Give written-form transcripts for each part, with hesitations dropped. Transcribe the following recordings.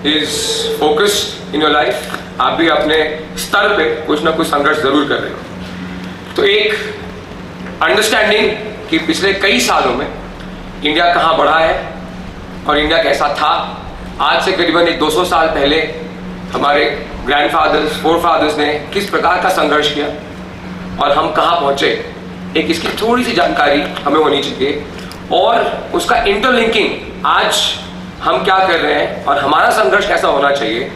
is focused in your life, आप भी अपने स्तर पे कुछ ना कुछ संघर्ष जरूर कर रहे हो। तो एक अंडरस्टैंडिंग कि पिछले कई सालों में इंडिया कहाँ बढ़ा है और इंडिया कैसा था। आज से करीबन 200 साल पहले हमारे ग्रैंडफादर्स, फोरफादर्स ने किस प्रकार का संघर्ष किया और हम कहाँ पहुँचे, एक इसकी थोड़ी सी जानकारी हमें होनी चाहिए। और उसका इंटरलिंकिंग आज हम क्या कर रहे हैं और हमारा संघर्ष कैसा होना चाहिए,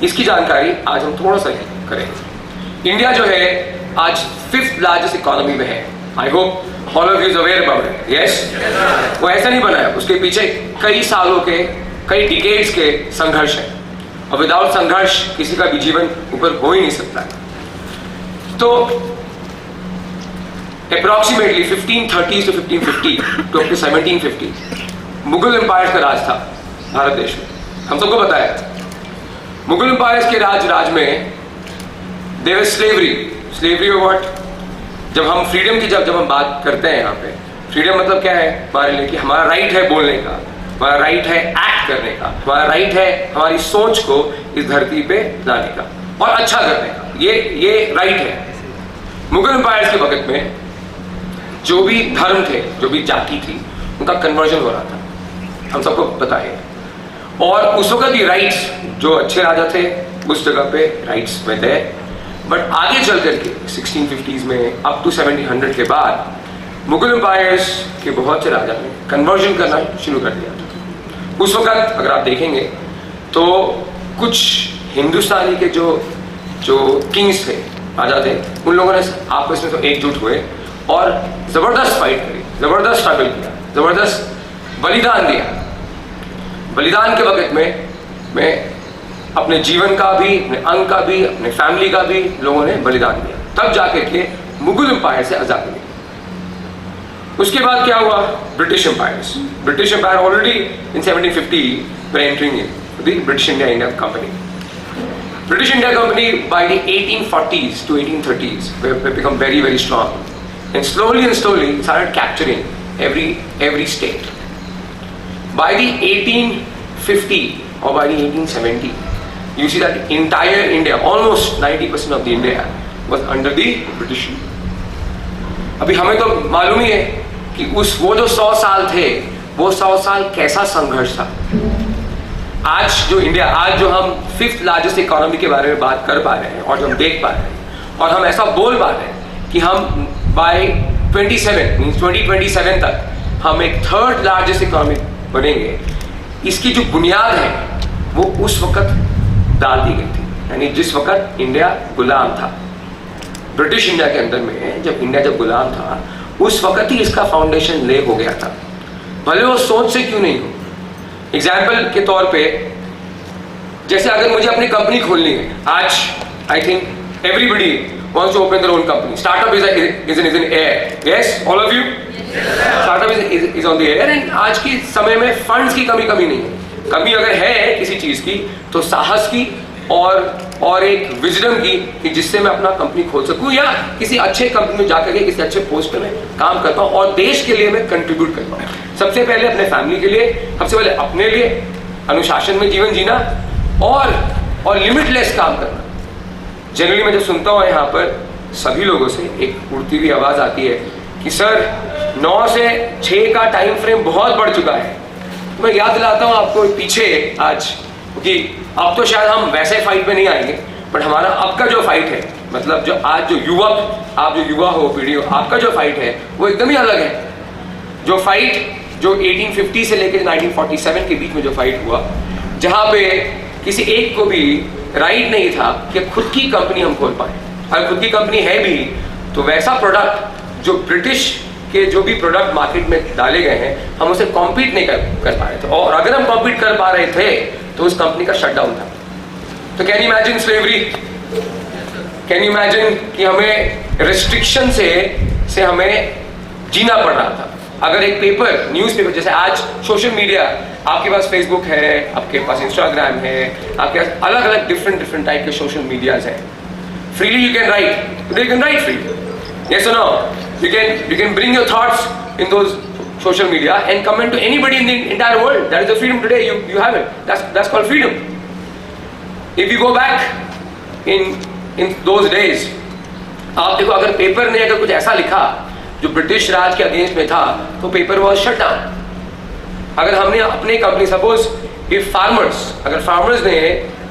इसकी जानकारी आज हम थोड़ा सा करेंगे। इंडिया जो है आज 5th लार्जेस्ट इकोनॉमी में है। आई hope all of you is aware about it. Yes, वो ऐसा नहीं बना है, उसके पीछे कई सालों के, कई डिकेड्स के संघर्ष है और विदाउट संघर्ष किसी का भी जीवन ऊपर हो ही नहीं सकता। तो approximately 1530 to 1550 to up to 1750 Mughal empire का राज था भारत देश में। हम सबको पता है मुगल एम्पायर के राज में देयर वाज स्लेवरी व्हाट। जब हम फ्रीडम की जब हम बात करते हैं यहाँ पे, फ्रीडम मतलब क्या है हमारे लिए कि हमारा राइट है बोलने का, हमारा राइट है एक्ट करने का, हमारा राइट है हमारी सोच को इस धरती पे लाने का और अच्छा करने का, ये राइट है। मुगल एम्पायर के वक्त में जो भी धर्म थे, जो भी जाति थी, उनका कन्वर्जन हो रहा था, हम सबको पता है। और उस वक्त भी राइट्स, जो अच्छे राजा थे उस जगह पे राइट्स में थे। बट आगे चल करके 1650s में अप टू 1700 के बाद मुगल एम्पायर्स के बहुत से राजा ने कन्वर्जन करना शुरू कर दिया था। उस वक्त अगर आप देखेंगे तो कुछ हिंदुस्तानी के जो किंग्स थे, राजा थे, उन लोगों ने आपस में तो एकजुट हुए और जबरदस्त फाइट करी, जबरदस्त स्ट्रगल किया, जबरदस्त बलिदान दिया। बलिदान के वक्त में अपने जीवन का भी, अपने अंग का भी, अपने फैमिली का भी लोगों ने बलिदान दिया, तब जाकर के मुगल एम्पायर से आजादी मिली। उसके बाद क्या हुआ, British empire already in 1750 were entering in the British India Company. British India Company by the 1840s to 1830s were become very, very strong, and slowly started capturing every state. By the 1850 or by the 1870, you see that entire India, almost 90% of the India was under the British. अभी हमें तो मालूम ही है कि वो जो 100 साल थे, वो 100 साल कैसा संघर्ष था। आज जो हम 5th लार्जेस्ट इकोनॉमी के बारे में बात कर पा रहे हैं और जो हम देख पा रहे हैं और हम ऐसा बोल पा रहे हैं कि हम बाय 2027 तक हम एक 3rd लार्जेस्ट इकोनॉमी बनेंगे, इसकी जो बुनियाद है वो उस वक्त डाल दी गई थी। यानी जिस वक्त इंडिया गुलाम था, ब्रिटिश इंडिया के अंदर में जब इंडिया गुलाम था, उस वक्त ही इसका फाउंडेशन ले हो गया था, भले वो सोच से क्यों नहीं हो। एग्जाम्पल के तौर पे, जैसे अगर मुझे अपनी कंपनी खोलनी है आज, I think everybody wants to open their own company. Startup is in air. Yes, all of you. Startup is on the air. And आज के समय में फंड्स की कमी नहीं है। कमी अगर है किसी चीज की तो साहस की और एक विजडम की कि जिससे मैं अपना कंपनी खोल सकूं या किसी अच्छे कंपनी में जाकर के किसी अच्छे पोस्ट पे मैं काम कर पाऊं और देश के लिए मैं कंट्रीब्यूट कर पाऊं। सबसे पहले अपने फैमिली के लिए, सबसे पहले अपने लिए अनुशासन में जीवन जीना और लिमिटलेस काम करना। जनरली मैं जब सुनता हूँ यहाँ पर सभी लोगों से एक उड़ती हुई आवाज आती है कि सर 9 से 6 का टाइम फ्रेम बहुत बढ़ चुका है। तो मैं याद दिलाता हूँ आपको पीछे आज, क्योंकि अब तो शायद हम वैसे फाइट पे नहीं आएंगे, बट हमारा अब का जो फाइट है, मतलब जो आज जो आप जो युवा हो, पीढ़ी हो, आपका जो फाइट है वो एकदम ही अलग है। जो फाइट जो 1850 से लेकर 1947 के बीच में जो फाइट हुआ, जहाँ पे किसी एक को भी राइट नहीं था कि खुद की कंपनी हम खोल पाए। अगर खुद की कंपनी है भी तो वैसा प्रोडक्ट जो ब्रिटिश के जो भी प्रोडक्ट मार्केट में डाले गए हैं, हम उसे कॉम्पीट नहीं कर पा रहे थे, और अगर हम कॉम्पीट कर पा रहे थे तो उस कंपनी का शटडाउन था। तो can you imagine slavery, can you imagine कि हमें रिस्ट्रिक्शन से हमें जीना पड़ रहा था। अगर एक पेपर, न्यूज़पेपर, जैसे आज सोशल मीडिया, आपके पास फेसबुक है, आपके पास इंस्टाग्राम है, आपके पास अलग अलग डिफरेंट टाइप के सोशल मीडियाज हैं। Freely you can write freely, yes or no? You can bring your thoughts in those social media and comment to anybody in the entire world. That is the freedom today. You have it. That's called freedom. If you go back in those days, आप देखो अगर paper ने अगर कुछ ऐसा लिखा जो British राज के अगेंस्ट में था तो पेपर वॉज शट डाउन। अगर हमने अपने कंपनी सपोज इफ फार्मर्स, अगर फार्मर्स ने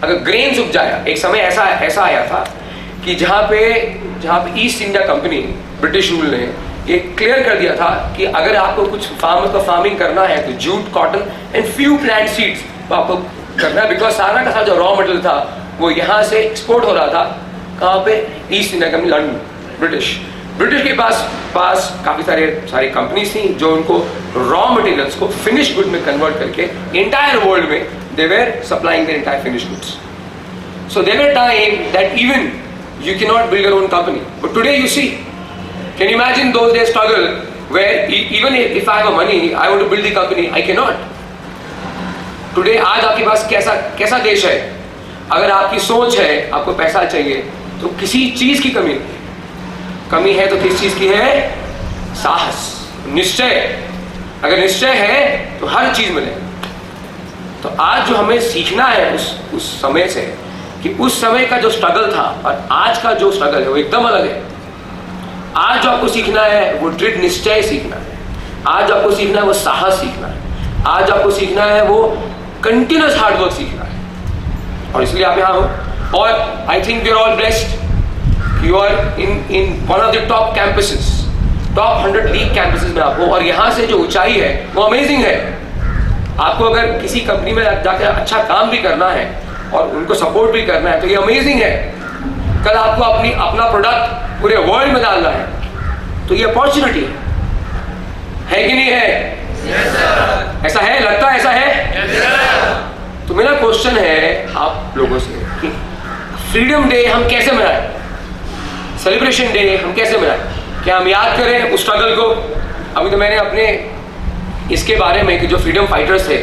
अगर ग्रेन्स उपजाया, एक समय ऐसा आया था कि जहाँ पे East India company British rule ने ये क्लियर कर दिया था कि अगर आपको कुछ फार्मर्स को फार्मिंग करना है तो jute, cotton and few plant seeds तो आपको करना है, बिकॉज सारा का सारा जो रॉ मटेरियल था वो यहाँ से एक्सपोर्ट हो रहा था। कहाँ पे? East India Company, London, British के पास काफ़ी सारी कंपनीज थी जो उनको रॉ मटेरियल्स को फिनिश गुड में कन्वर्ट करके इंटायर वर्ल्ड में they were supplying the entire finish goods. So there were time that even you cannot build your own company, but today you see, can you imagine those days struggle where even if I have a money I want to build the company, I cannot. Today आज आपके पास कैसा देश है, अगर आपकी सोच है, आपको पैसा चाहिए तो किसी चीज की कमी है तो किस चीज की है? साहस, निश्चय। अगर निश्चय है तो हर चीज मिलेगा। तो आज जो हमें सीखना है उस समय से कि उस समय का जो स्ट्रगल था और आज का जो स्ट्रगल है वो एकदम अलग है। आज जो आपको सीखना है वो दृढ़ निश्चय सीखना है, आज आपको सीखना है वो साहस सीखना है, आज आपको सीखना है वो कंटिन्यूअस हार्डवर्क सीखना है। और इसलिए आप यहाँ हो और I think we are all blessed, you are in one of the top campuses, top 100 league campuses में आप हो और यहाँ से जो ऊंचाई है वो अमेजिंग है। आपको अगर किसी कंपनी में जाकर अच्छा काम भी करना है और उनको सपोर्ट भी करना है तो ये अमेजिंग है। कल आपको अपना प्रोडक्ट पूरे वर्ल्ड में डालना है तो ये अपॉर्चुनिटी है कि नहीं है? yes, ऐसा है, लगता है ऐसा है? yes, तो मेरा क्वेश्चन है आप लोगों से कि फ्रीडम डे हम कैसे मनाएं, सेलिब्रेशन डे हम कैसे मनाएं? क्या हम याद करें उस स्ट्रगल को? अभी तो मैंने अपने इसके बारे में कि जो फ्रीडम फाइटर्स थे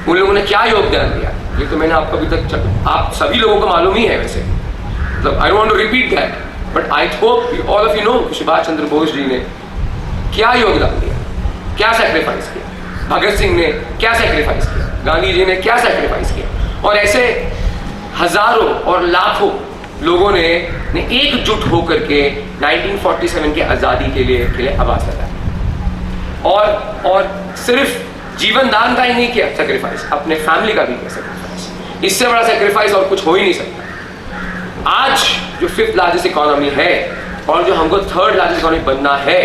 उन लोगों ने क्या योगदान दिया, ये तो मैंने आपको अभी तक आप सभी लोगों को मालूम ही है। वैसे मतलब I want to repeat that, but I hope all of you know Subhash Chandra Bose ji ने क्या योगदान दिया, क्या सेक्रीफाइस किया, भगत सिंह ने क्या सेक्रीफाइस किया, गांधी जी ने क्या सेक्रीफाइस किया, और ऐसे हजारों और लाखों लोगों ने एकजुट होकर के 1947 के आज़ादी के लिए आवाज लगाई। और सिर्फ जीवन दान का ही नहीं किया सेक्रीफाइस, अपने फैमिली का भी किया सेक्रीफाइस। इससे बड़ा सेक्रीफाइस और कुछ हो ही नहीं सकता। आज जो 5th लार्जेस्ट इकोनॉमी है और जो हमको 3rd लार्जेस्ट इकोनॉमी बनना है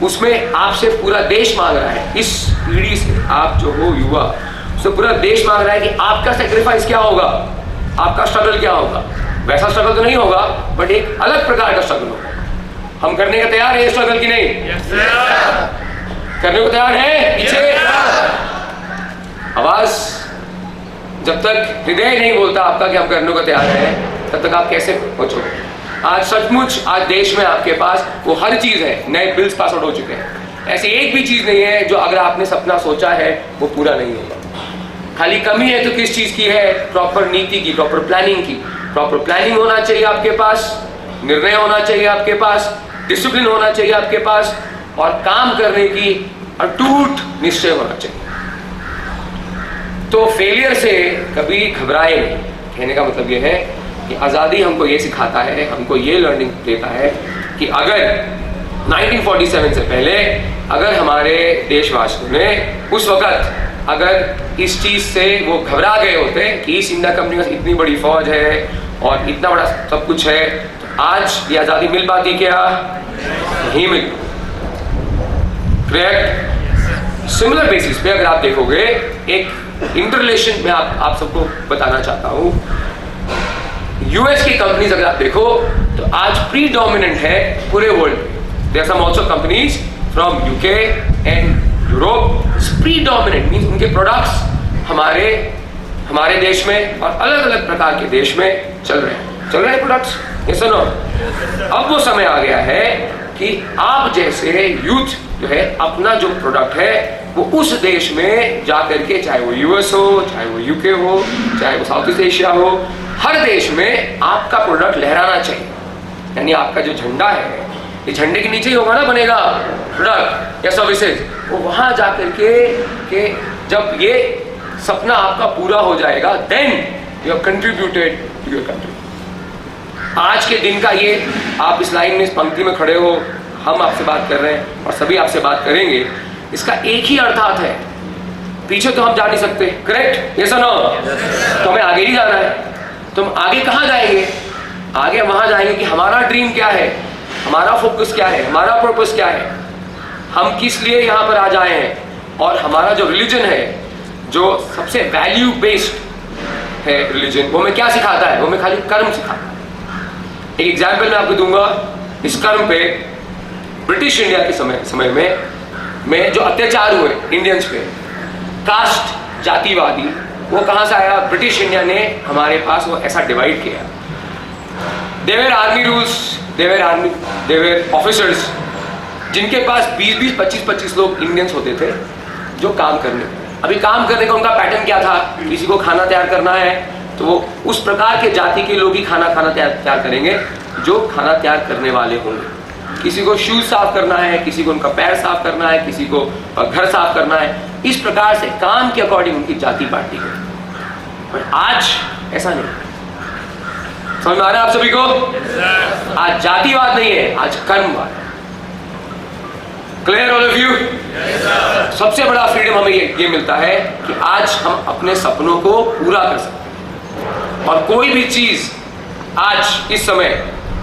उसमें आपसे पूरा देश मांग रहा है, इस पीढ़ी से आप जो हो युवा, उससे पूरा देश मांग रहा है कि आपका सेक्रीफाइस क्या होगा, आपका स्ट्रगल क्या होगा। वैसा स्ट्रगल तो नहीं होगा बट एक अलग प्रकार का स्ट्रगल होगा। हम करने का तैयार है ये स्ट्रगल की नहीं? करने को तैयार है? पीछे आवाज, जब तक हृदय नहीं बोलता आपका कि हम करने को तैयार है तब तक आप कैसे पहुंचोगे? आज सचमुच आज देश में आपके पास वो हर चीज है, नए बिल्स पास आउट हो चुके हैं, ऐसी एक भी चीज नहीं है जो अगर आपने सपना सोचा है वो पूरा नहीं होगा। खाली कमी है तो किस चीज की है? प्रॉपर नीति की, प्रॉपर प्लानिंग की। प्रॉपर प्लानिंग होना चाहिए आपके पास, निर्णय होना चाहिए आपके पास, डिसिप्लिन होना चाहिए आपके पास, और काम करने की अटूट निश्चय होना चाहिए। तो फेलियर से कभी घबराए नहीं। कहने का मतलब ये है कि आज़ादी हमको ये सिखाता है, हमको ये लर्निंग देता है कि अगर 1947 से पहले अगर हमारे देशवासियों ने उस वक़्त अगर इस चीज़ से वो घबरा गए होते कि ईस्ट इंडिया कंपनी में इतनी बड़ी फौज है और इतना बड़ा सब कुछ है, तो आज ये आज़ादी मिल पाती क्या? नहीं मिल। करेक्ट। सिमिलर बेसिस पे अगर आप देखोगे, एक इंटरलेशन में आप सबको बताना चाहता हूँ, यूएस की कंपनीज अगर आप देखो तो आज प्रीडोमिनेंट है पूरे वर्ल्ड में। There are some also companies from UK and Europe, predominant means उनके प्रोडक्ट्स हमारे देश में और अलग अलग प्रकार के देश में चल रहे हैं प्रोडक्ट्स। ये सुनो, अब वो समय आ गया है कि आप जैसे यूथ जो है अपना जो प्रोडक्ट है वो उस देश में जा करके, चाहे वो यूएस हो, चाहे वो यूके हो, चाहे वो साउथ ईस्ट एशिया हो, हर देश में आपका प्रोडक्ट लहराना चाहिए। यानी आपका जो झंडा है, ये झंडे के नीचे ही होगा ना बनेगा प्रोडक्ट या सर्विसेज, वो वहां जा करके जब ये सपना आपका पूरा हो जाएगा, then you have contributed to your country. आज के दिन का ये, आप इस लाइन में, इस पंक्ति में खड़े हो, हम आपसे बात कर रहे हैं और सभी आपसे बात करेंगे, इसका एक ही अर्थात है, पीछे तो हम जा नहीं सकते, करेक्ट? यस और नो? तो हमें आगे ही जाना है। तो हम आगे कहाँ जाएंगे? आगे वहां जाएंगे कि हमारा ड्रीम क्या है, हमारा फोकस क्या है, हमारा पर्पस क्या है, हम किस लिए यहाँ पर आज आए हैं, और हमारा जो रिलीजन है, जो सबसे वैल्यू बेस्ड है रिलीजन, वो हमें क्या सिखाता है? वो हमें खाली कर्म सिखाता है। एक एग्जाम्पल मैं आपको दूंगा इस कर्म पे। ब्रिटिश इंडिया के समय में जो अत्याचार हुए इंडियंस पे, कास्ट जातिवादी, वो कहाँ से आया? ब्रिटिश इंडिया ने हमारे पास वो ऐसा डिवाइड किया। देवर आर्मी रूल्स, देवर ऑफिसर्स, जिनके पास 20-20, 25-25 लोग इंडियंस होते थे जो काम करने। अभी काम करने का उनका पैटर्न क्या था? किसी को खाना तैयार करना है तो वो उस प्रकार के जाति के लोग ही खाना तैयार करेंगे जो खाना तैयार करने वाले होंगे। किसी को शूज साफ करना है, किसी को उनका पैर साफ करना है, किसी को घर साफ करना है। इस प्रकार से काम के अकॉर्डिंग उनकी जाति बांटी गई। पर आज ऐसा नहीं। समझ में आ रहा है आप सभी को? आज जातिवाद नहीं है, आज कर्मवाद। Clear all of you? सबसे बड़ा फ्रीडम हमें ये मिलता है कि आज हम अपने सपनों को पूरा कर सकते हैं, और कोई भी चीज आज इस समय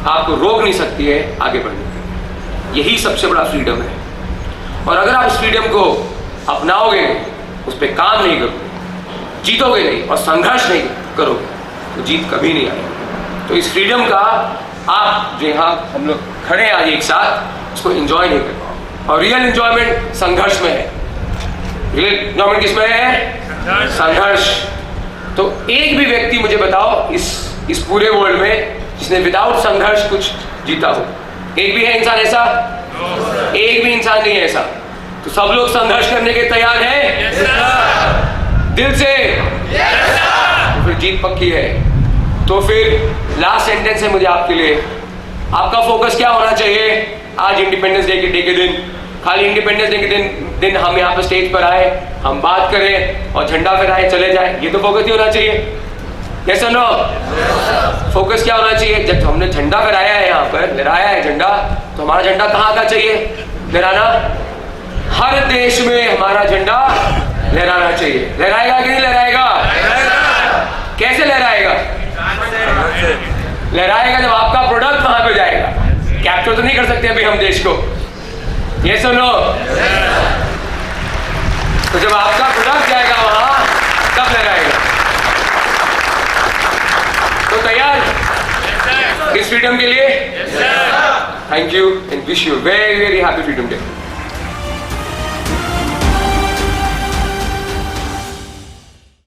आपको रोक नहीं सकती है आगे बढ़ने की। यही सबसे बड़ा फ्रीडम है। और अगर आप इस फ्रीडम को अपनाओगे नहीं, उस पर काम नहीं करोगे, जीतोगे नहीं और संघर्ष नहीं करोगे, तो जीत कभी नहीं आएगी। तो इस फ्रीडम का आप जो यहाँ हम लोग खड़े हैं आज एक साथ, उसको एंजॉय नहीं कर पाओ। और रियल एंजॉयमेंट संघर्ष में है। रियल एंजॉयमेंट किसमें है? संघर्ष। तो एक भी व्यक्ति मुझे बताओ इस पूरे वर्ल्ड में जिसने विदाउट संघर्ष कुछ जीता हो? एक भी है इंसान ऐसा? एक भी इंसान नहीं है ऐसा। तो सब लोग संघर्ष करने के तैयार हैं? दिल से? तो फिर जीत पक्की है। तो फिर लास्ट सेंटेंस है मुझे आपके लिए, आपका फोकस क्या होना चाहिए आज इंडिपेंडेंस डे के दिन? खाली इंडिपेंडेंस डे के दिन हम यहाँ पर स्टेज पर आए, हम बात करें और झंडा फहराए चले जाए, ये तो फोकस ही होना चाहिए। यस और नो? फोकस क्या होना चाहिए? जब हमने झंडा फहराया है, यहाँ पर लहराया है झंडा, तो हमारा झंडा कहाँ का चाहिए लहराना? हर देश में हमारा झंडा लहराना चाहिए। लहराएगा कि नहीं लहराएगा? कैसे लहराएगा? लहराएगा जब आपका प्रोडक्ट वहां पे जाएगा। कैप्चर तो नहीं कर सकते अभी हम देश को, ये सुन लो। तो जब आपका प्रोडक्ट जाएगा वहां, तब लहराएगा। तो तैयार इस फ्रीडम के लिए? Thank you and wish you very very happy freedom day.